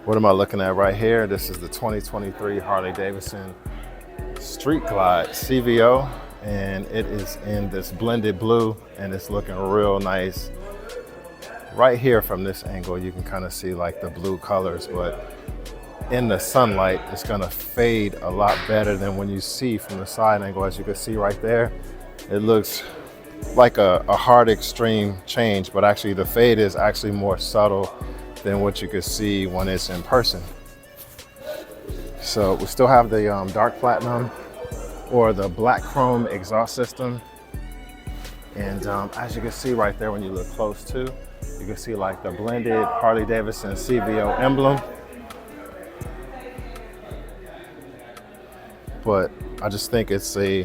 What am I looking at right here? This is the 2023 Harley-Davidson Street Glide CVO, and it is in this blended blue, and it's looking real nice. Right here from this angle, you can kind of see like the blue colors, but in the sunlight, it's gonna fade a lot better than when you see from the side angle. As you can see right there, it looks like a hard extreme change, but actually the fade is actually more subtle than what you could see when it's in person. So we still have the dark platinum or the black chrome exhaust system. And as you can see right there, when you look close to, you can see like the blended Harley-Davidson CVO emblem. But I just think it's a,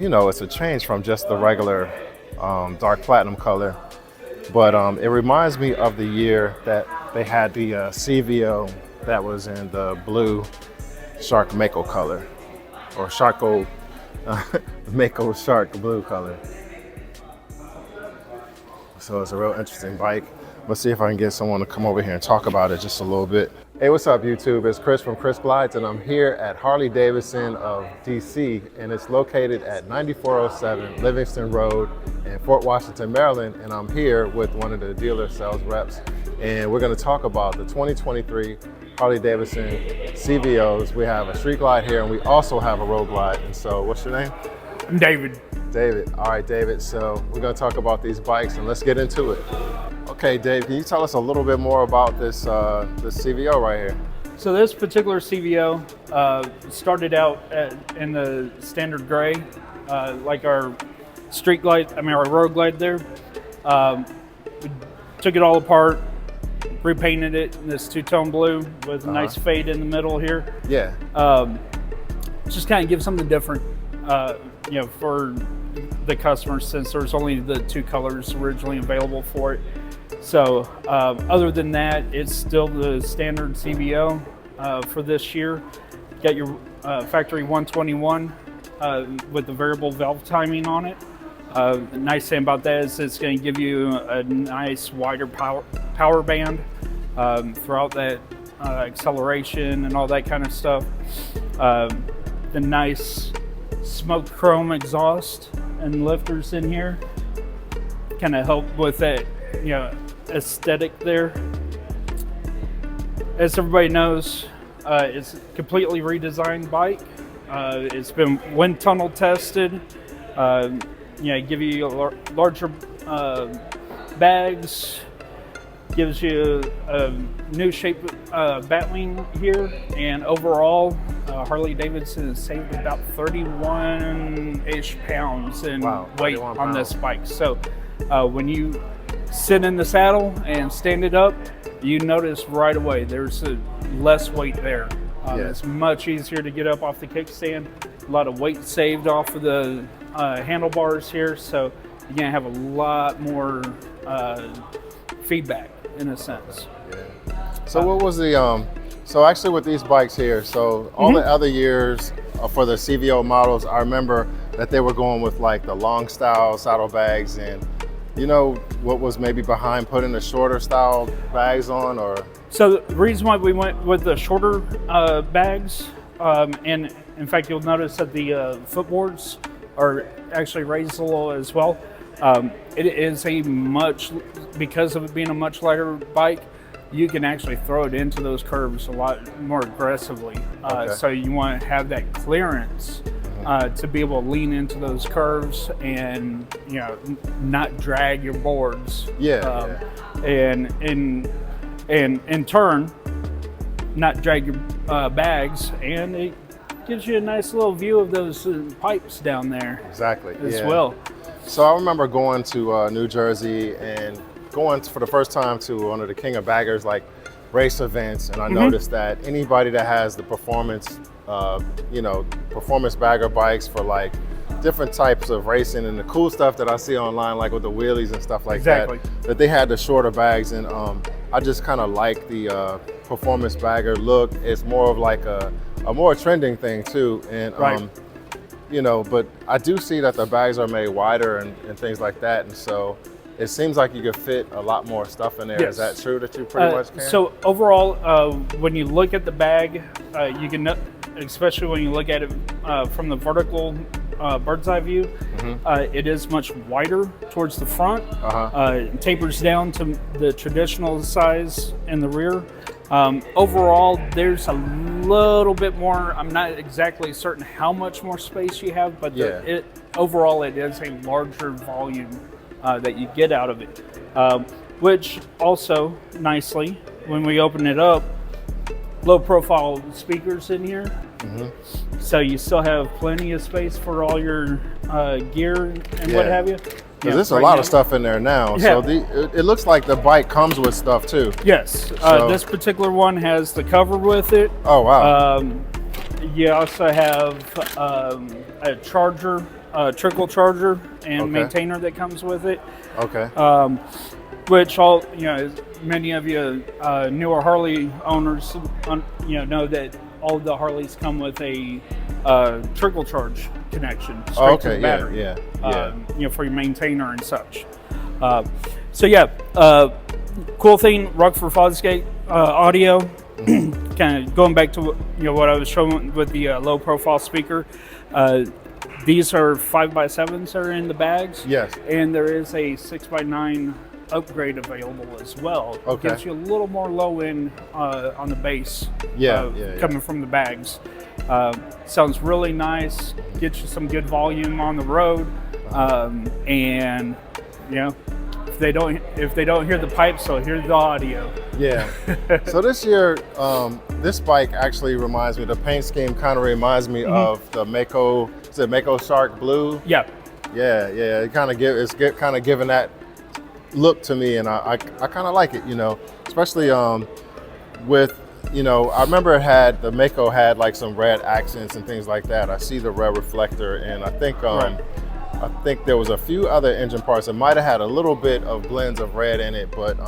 it's a change from just the regular dark platinum color. But it reminds me of the year that they had the CVO that was in the blue shark Mako color, or Sharko Mako shark blue color. So it's a real interesting bike. Let's see if I can get someone to come over here and talk about it just a little bit. Hey, what's up YouTube? It's Chris from ChrisGlides, and I'm here at Harley-Davidson of DC, and it's located at 9407 Livingston Road in Fort Washington, Maryland. And I'm here with one of the dealer sales reps, and we're gonna talk about the 2023 Harley-Davidson CVOs. We have a Street Glide here, and we also have a Road Glide. And so, what's your name? I'm David. David. All right, David. So we're gonna talk about these bikes, and let's get into it. Okay, Dave, can you tell us a little bit more about this CVO right here? So this particular CVO started out in the standard gray, like our Street Glide, our Road Glide there. We took it all apart, repainted it in this two-tone blue with a nice fade in the middle here. Yeah. Just kind of give something different, for the customers, since there's only the two colors originally available for it. So other than that, it's still the standard CVO for this year. Got your factory 121 with the variable valve timing on it. The nice thing about that is it's going to give you a nice wider power band throughout that acceleration and all that kind of stuff. The nice smoked chrome exhaust and lifters in here kind of help with that aesthetic there. As everybody knows, it's a completely redesigned bike. It's been wind tunnel tested. Give you larger bags, gives you a new shape batwing here, and overall Harley-Davidson has saved about 31-ish pounds in weight on this bike. So when you sit in the saddle and stand it up, you notice right away there's less weight there. It's much easier to get up off the kickstand. A lot of weight saved off of the handlebars here, so you're gonna have a lot more feedback in a sense. So what was the so actually with these bikes here, so all the other years for the CVO models, I remember that they were going with like the long style saddlebags, and what was maybe behind putting the shorter style bags on? Or so the reason why we went with the shorter bags, and in fact you'll notice that the footboards are actually raised a little as well. It is because of it being a much lighter bike, you can actually throw it into those curves a lot more aggressively. So you want to have that clearance to be able to lean into those curves and not drag your boards. And in turn not drag your bags, and it gives you a nice little view of those pipes down there. Exactly. As well. So I remember going to New Jersey and going for the first time to one of the King of Baggers like race events, and I noticed that anybody that has the performance performance bagger bikes for like different types of racing and the cool stuff that I see online, like with the wheelies and stuff like that they had the shorter bags. And I just kind of like the performance bagger look. It's more of like a more trending thing too. And but I do see that the bags are made wider and things like that. And so it seems like you could fit a lot more stuff in there. Yes. Is that true that you pretty much can? So overall, when you look at the bag, you can, especially when you look at it from the vertical bird's eye view, it is much wider towards the front. It tapers down to the traditional size in the rear. Overall, there's a little bit more. I'm not exactly certain how much more space you have, but overall, it is a larger volume that you get out of it. Which also, nicely, when we open it up, low-profile speakers in here. So you still have plenty of space for all your gear and what have you. Because there's a lot of stuff in there now. So it looks like the bike comes with stuff too. Yes. This particular one has the cover with it. Oh, wow. You also have a charger, trickle charger and maintainer that comes with it. Okay. Which many of you newer Harley owners, know that all of the Harleys come with a trickle charge connection straight to the battery. For your maintainer and such. Cool thing, Rockford Fosgate audio. Kind of going back to what I was showing with the low profile speaker. These are 5x7s are in the bags. Yes. And there is a 6x9 upgrade available as well. It gives you a little more low end on the bass. Coming from the bags. Sounds really nice. Gets you some good volume on the road. And if they don't hear the pipes, they'll hear the audio. Yeah. So this year, this bike actually reminds me. The paint scheme kind of reminds me of the Mako. Is it Mako Shark Blue? Yeah. It kind of giving that look to me, and I kind of like it. Especially with. I remember the Mako had like some red accents and things like that. I see the red reflector, and I think there was a few other engine parts that might have had a little bit of blends of red in it, but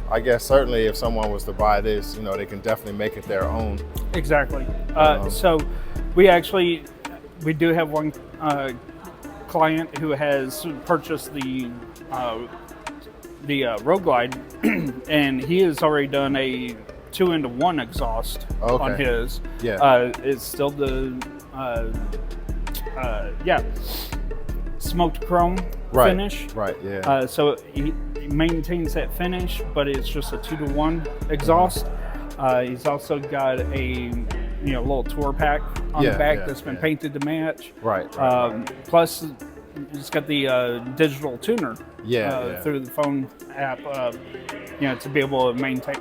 I guess certainly if someone was to buy this, they can definitely make it their own. Exactly. So we do have one client who has purchased the Road Glide, and he has already done a 2-into-1 exhaust on his. It's still the smoked chrome finish. So he maintains that finish, but it's just a 2-to-1 exhaust. He's also got a little tour pack on the back that's been painted to match. Plus, it's got the digital tuner through the phone app. To be able to maintain,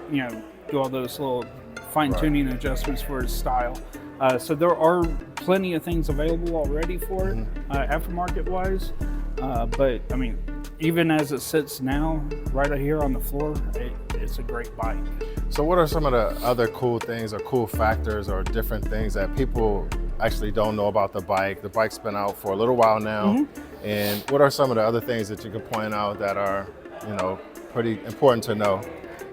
do all those little fine-tuning adjustments for his style. So there are plenty of things available already for it, aftermarket-wise. But I mean, even as it sits now, right here on the floor, it's a great bike. So what are some of the other cool things or cool factors or different things that people actually don't know about the bike? The bike's been out for a little while now. And what are some of the other things that you can point out that are, pretty important to know?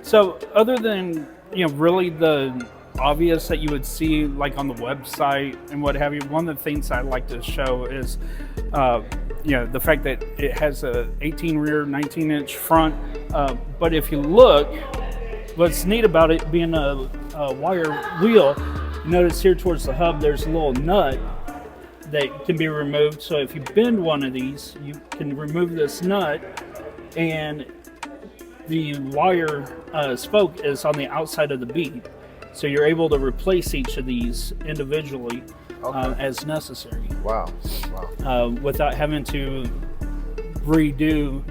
So other than, really the obvious that you would see like on the website and what have you, one of the things I like to show is, the fact that it has a 18 rear, 19-inch front. But if you look, what's neat about it being a wire wheel, you notice here towards the hub, there's a little nut that can be removed. So if you bend one of these, you can remove this nut, and the wire spoke is on the outside of the bead. So you're able to replace each of these individually as necessary. Wow. Without having to redo,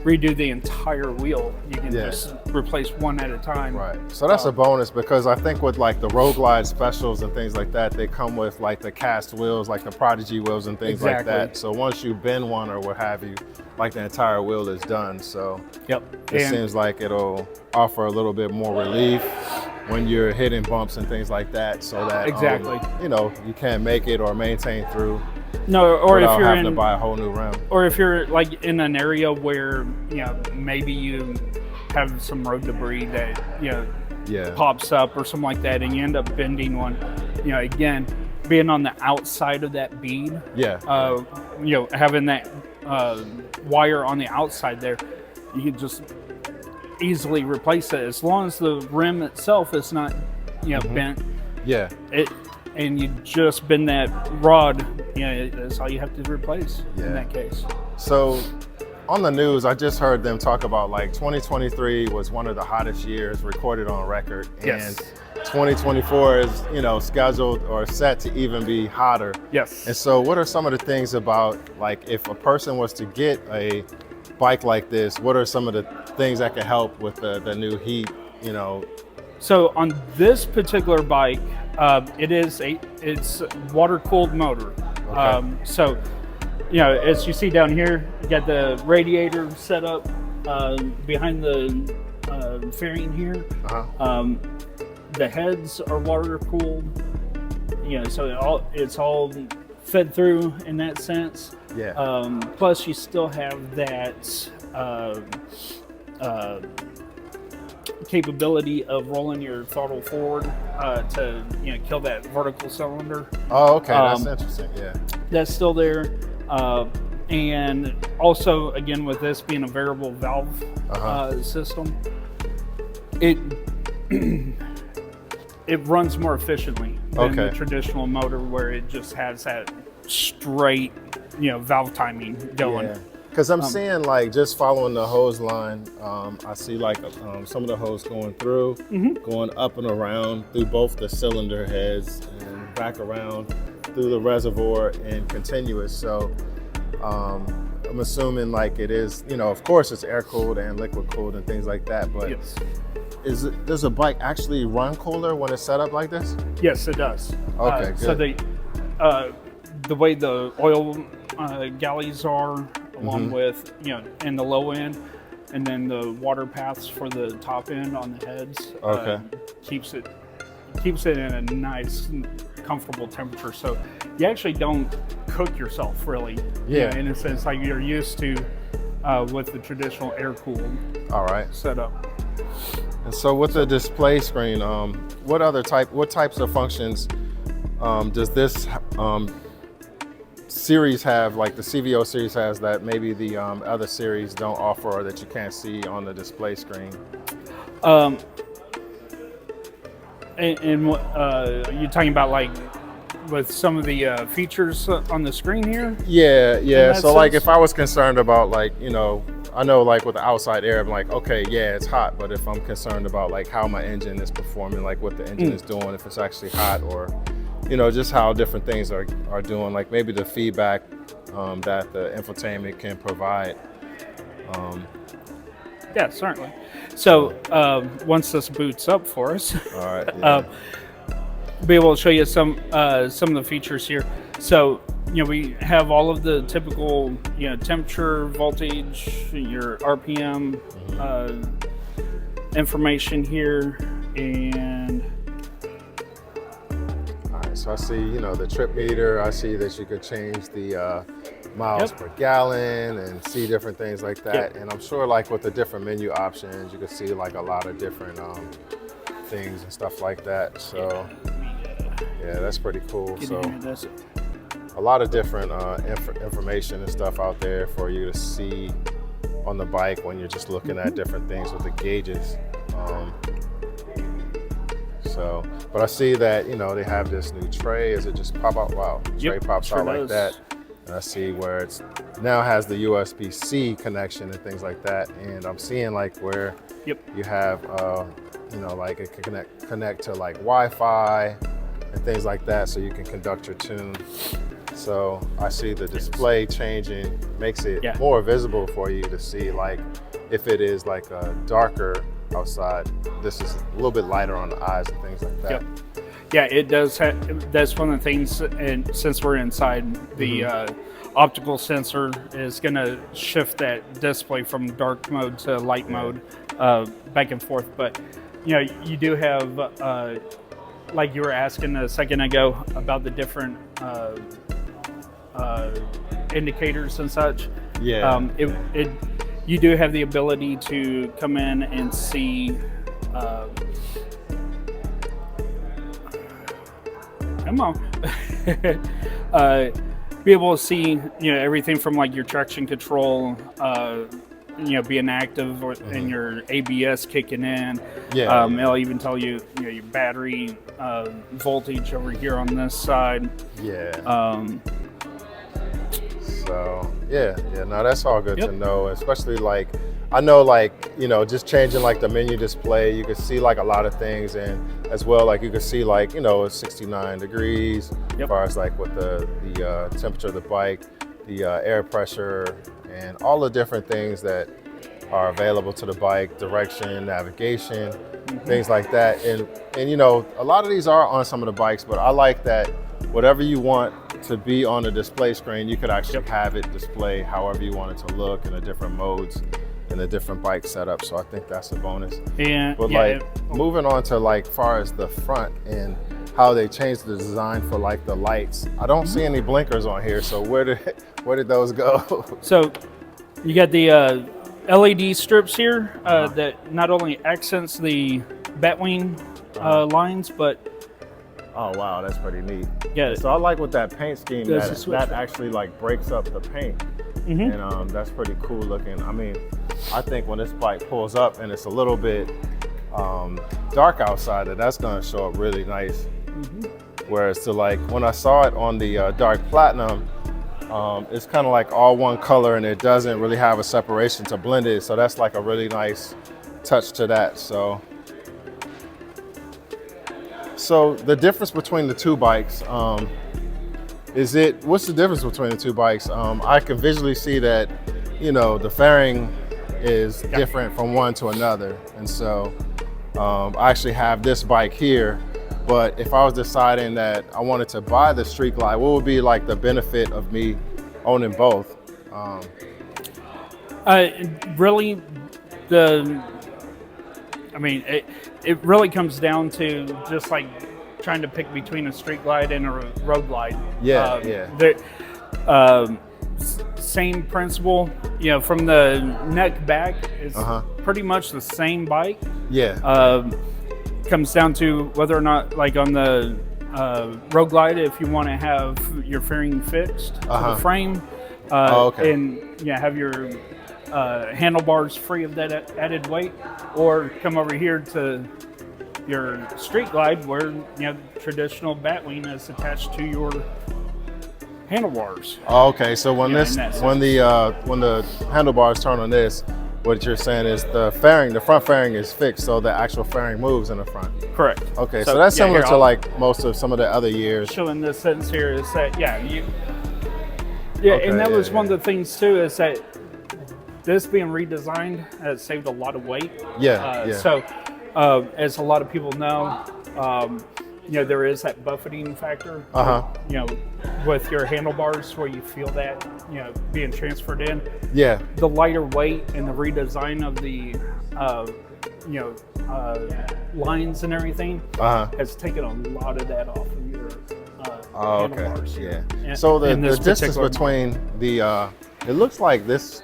redo the entire wheel. You can just replace one at a time. Right. So that's a bonus, because I think with like the Road Glide specials and things like that, they come with like the cast wheels, like the Prodigy wheels and things like that. So once you bend one or what have you, like the entire wheel is done. So it seems like it'll offer a little bit more relief when you're hitting bumps and things like that, so that you can't make it or maintain through. No, or if you're having to buy a whole new rim. Or if you're like in an area where maybe you have some road debris that pops up or something like that, and you end up bending one. Again, being on the outside of that bead. Having that wire on the outside there, you can just easily replace it as long as the rim itself is not, bent. Yeah. And you just bend that rod, that's all you have to replace in that case. So on the news, I just heard them talk about like 2023 was one of the hottest years recorded on record. Yes. And 2024 is, scheduled or set to even be hotter. Yes. And so what are some of the things about, like, if a person was to get a bike like this, what are some of the things that could help with the new heat, So on this particular bike, it's water-cooled motor. Okay. So, as you see down here, you got the radiator set up behind the fairing here. The heads are water-cooled. So it's all fed through in that sense. Yeah. Plus, you still have that capability of rolling your throttle forward to kill that vertical cylinder. Oh, okay, that's interesting. Yeah, that's still there, and also again with this being a variable valve system, it it runs more efficiently than the traditional motor where it just has that straight valve timing going. Yeah. Because I'm seeing, like, just following the hose line, I see like some of the hose going through, going up and around through both the cylinder heads and back around through the reservoir and continuous. So I'm assuming like it is, of course it's air cooled and liquid cooled and things like that, but Yes. Does a bike actually run cooler when it's set up like this? Yes, it does. Okay, good. So the way the oil galleys are, along with in the low end, and then the water paths for the top end on the heads, keeps it in a nice, comfortable temperature. So you actually don't cook yourself really. Yeah. In a sense, like you're used to with the traditional air cooled. All right. Setup. And so with the display screen, what types of functions does this series have, like the CVO series has, that maybe the other series don't offer or that you can't see on the display screen? And what you're talking about, like with some of the features on the screen here? Yeah. So like sense? if I was concerned about, like, I know like with the outside air, I'm like, okay, yeah, it's hot. But if I'm concerned about like how my engine is performing, like what the engine is doing, if it's actually hot, or just how different things are doing, like maybe the feedback that the infotainment can provide. Yeah, certainly. So once this boots up for us, All right. Yeah. be able to show you some of the features here. So we have all of the typical temperature, voltage, your RPM information here, and so I see, the trip meter. I see that you could change the miles per gallon and see different things like that. And I'm sure like with the different menu options, you could see like a lot of different things and stuff like that. So yeah, that's pretty cool. So a lot of different information and stuff out there for you to see on the bike when you're just looking at different things with the gauges. But I see that, they have this new tray. Is it just pop out? Wow, tray pops out like that. And I see where it's now has the USB-C connection and things like that. And I'm seeing like where you have, like it can connect to like Wi-Fi and things like that, so you can conduct your tune. So I see the display changing, makes it more visible for you to see, like if it is like a darker outside, this is a little bit lighter on the eyes and things like that. Yeah, it does. That's one of the things, and since we're inside, the optical sensor is going to shift that display from dark mode to light mode, back and forth. But you do have, like you were asking a second ago about the different indicators and such. Yeah. You do have the ability to come in and see. Come on. be able to see, everything from like your traction control, being active, and your ABS kicking in. Yeah. It'll even tell you, your battery voltage over here on this side. Yeah. So yeah, no, that's all good to know, especially like, I know like, just changing like the menu display, you can see like a lot of things, and as well, like you can see like, it's 69 degrees as far as like with the temperature of the bike, the air pressure, and all the different things that are available to the bike, direction, navigation, things like that. And a lot of these are on some of the bikes, but I like that whatever you want to be on the display screen, you could actually have it display however you want it to look in the different modes and the different bike setups. So I think that's a bonus. And but moving on to like far as the front and how they changed the design for like the lights, I don't see any blinkers on here. So where did those go? So you got the LED strips here that not only accents the Batwing lines, but oh wow, that's pretty neat. Yeah. So I like with that paint scheme that actually like breaks up the paint, and that's pretty cool looking. I mean, I think when this bike pulls up and it's a little bit dark outside, that's gonna show up really nice. Whereas to like when I saw it on the dark platinum, it's kind of like all one color and it doesn't really have a separation to blend it. So that's like a really nice touch to that. So the difference between the two bikes, what's the difference between the two bikes? I can visually see that, the fairing is different from one to another. And so I actually have this bike here, but if I was deciding that I wanted to buy the Street Glide, what would be like the benefit of me owning both? Really, it really comes down to just like trying to pick between a Street Glide and a Road Glide. Same principle, from the neck back, it's pretty much the same bike. Comes down to whether or not, like on the Road Glide, if you want to have your fairing fixed to the frame, and have your handlebars free of that added weight, or come over here to your Street Glide where traditional Batwing is attached to your handlebars. Okay, so when the handlebars turn on this, what you're saying is the front fairing is fixed, so the actual fairing moves in the front. Correct. Okay, so that's similar to like most of some of the other years. Showing this sentence here is that and that was one of the things too, is that this being redesigned has saved a lot of weight. So as a lot of people know, there is that buffeting factor. With your handlebars where you feel that being transferred in. The lighter weight and the redesign of the lines and everything has taken a lot of that off of your handlebars. So the distance between the it looks like this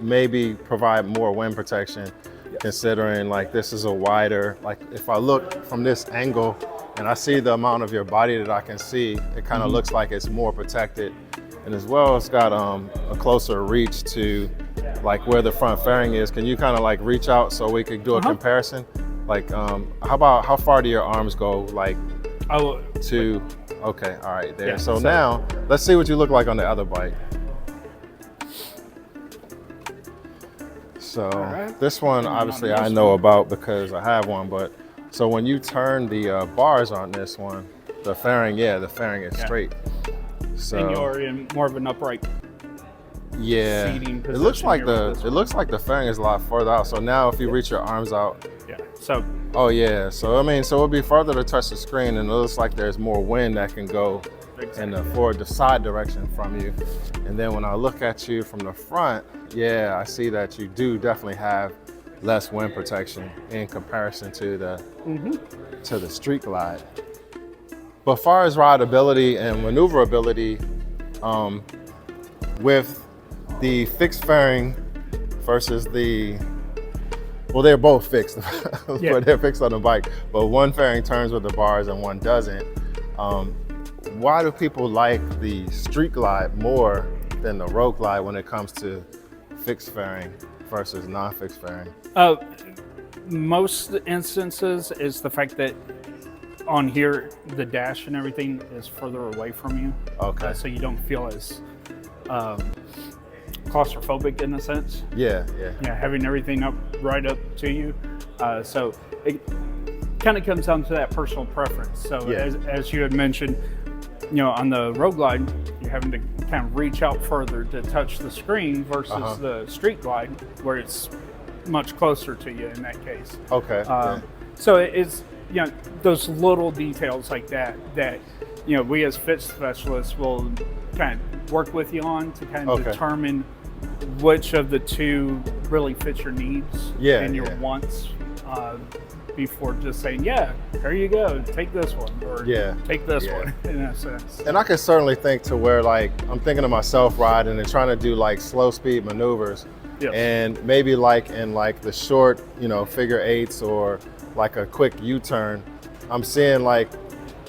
maybe provide more wind protection, considering like this is a wider, like if I look from this angle and I see the amount of your body that I can see, it kind of looks like it's more protected. And as well, it's got a closer reach to like where the front fairing is. Can you kind of like reach out so we could do a comparison? Like, how far do your arms go? Like, okay, all right, there. So now, let's see what you look like on the other bike. So this one, obviously I know about because I have one, but so when you turn the bars on this one, the fairing is straight. So and you're in more of an upright seating position. It looks like the fairing is a lot further out. So now if you reach your arms out, so it would be further to touch the screen, and it looks like there's more wind that can go in the side direction from you. And then when I look at you from the front, I see that you do definitely have less wind protection in comparison to the Street Glide. But as far as rideability and maneuverability, with the fixed fairing versus they're both fixed, but they're fixed on the bike. But one fairing turns with the bars and one doesn't. why do people like the Street Glide more than the Road Glide when it comes to fixed fairing versus non-fixed fairing? Most instances is the fact that on here, the dash and everything is further away from you. Okay. So you don't feel as claustrophobic in a sense. Yeah. Having everything right up to you. So it kind of comes down to that personal preference. So as you had mentioned, on the Road Glide, you're having to kind of reach out further to touch the screen versus the Street Glide, where it's much closer to you in that case. Okay. So it's those little details like that we as fit specialists will kind of work with you on to kind of determine which of the two really fits your needs and your wants, before just saying, here you go, take this one, or take this one, in a sense. And I can certainly think to where, like, I'm thinking of myself riding and trying to do like slow speed maneuvers, and maybe like in like the short, figure eights or like a quick U-turn, I'm seeing like,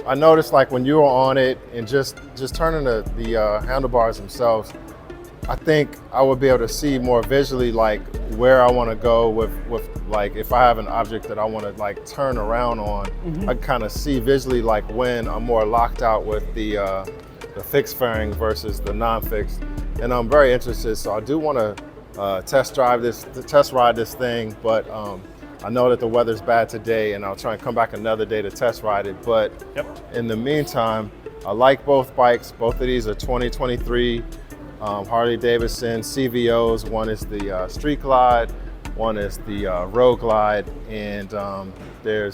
I noticed like when you were on it and just turning the handlebars themselves, I think I would be able to see more visually like where I want to go with like if I have an object that I want to like turn around on, I can kind of see visually like when I'm more locked out with the fixed fairing versus the non-fixed, and I'm very interested. So I do want to test ride this thing, but I know that the weather's bad today, and I'll try and come back another day to test ride it. But in the meantime, I like both bikes. Both of these are 2023 Harley-Davidson CVOs. One is the Street Glide, one is the Road Glide, and they're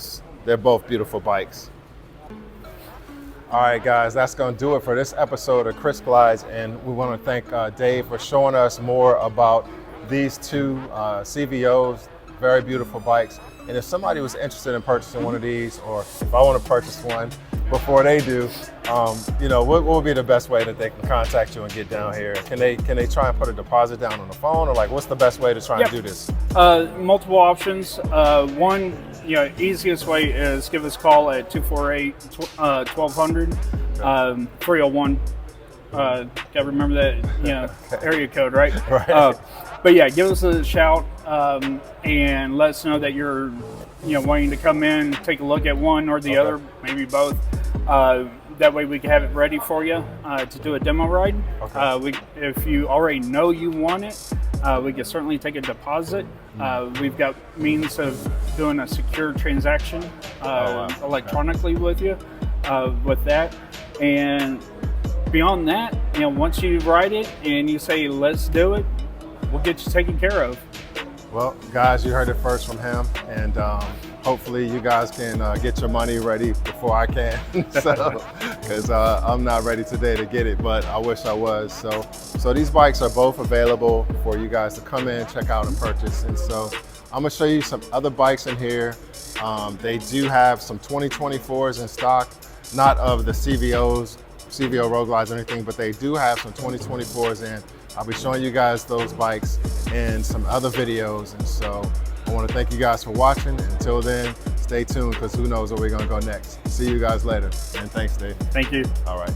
both beautiful bikes. All right, guys, that's going to do it for this episode of ChrisGlides, and we want to thank Dave for showing us more about these two CVOs. Very beautiful bikes. And if somebody was interested in purchasing one of these, or if I want to purchase one before they do, what would be the best way that they can contact you and get down here? Can they try and put a deposit down on the phone, or like what's the best way to try and do this? Multiple options. One, easiest way is give us a call at 248-1200, 301. Gotta remember that area code, right? Right. But give us a shout and let us know that you're wanting to come in, take a look at one or the other, maybe both. That way we can have it ready for you to do a demo ride. If you already know you want it, we can certainly take a deposit. We've got means of doing a secure transaction electronically with you with that. And beyond that, once you ride it and you say, let's do it, we'll get you taken care of. Well, guys, you heard it first from him, and hopefully you guys can get your money ready before I can, because I'm not ready today to get it, but I wish I was. So these bikes are both available for you guys to come in, check out, and purchase. And so I'm gonna show you some other bikes in here. They do have some 2024s in stock, not of the CVO Road Glides or anything, but they do have some 2024s in. I'll be showing you guys those bikes in some other videos. And so I want to thank you guys for watching. And until then, stay tuned, because who knows where we're going to go next. See you guys later. And thanks, Dave. Thank you. All right.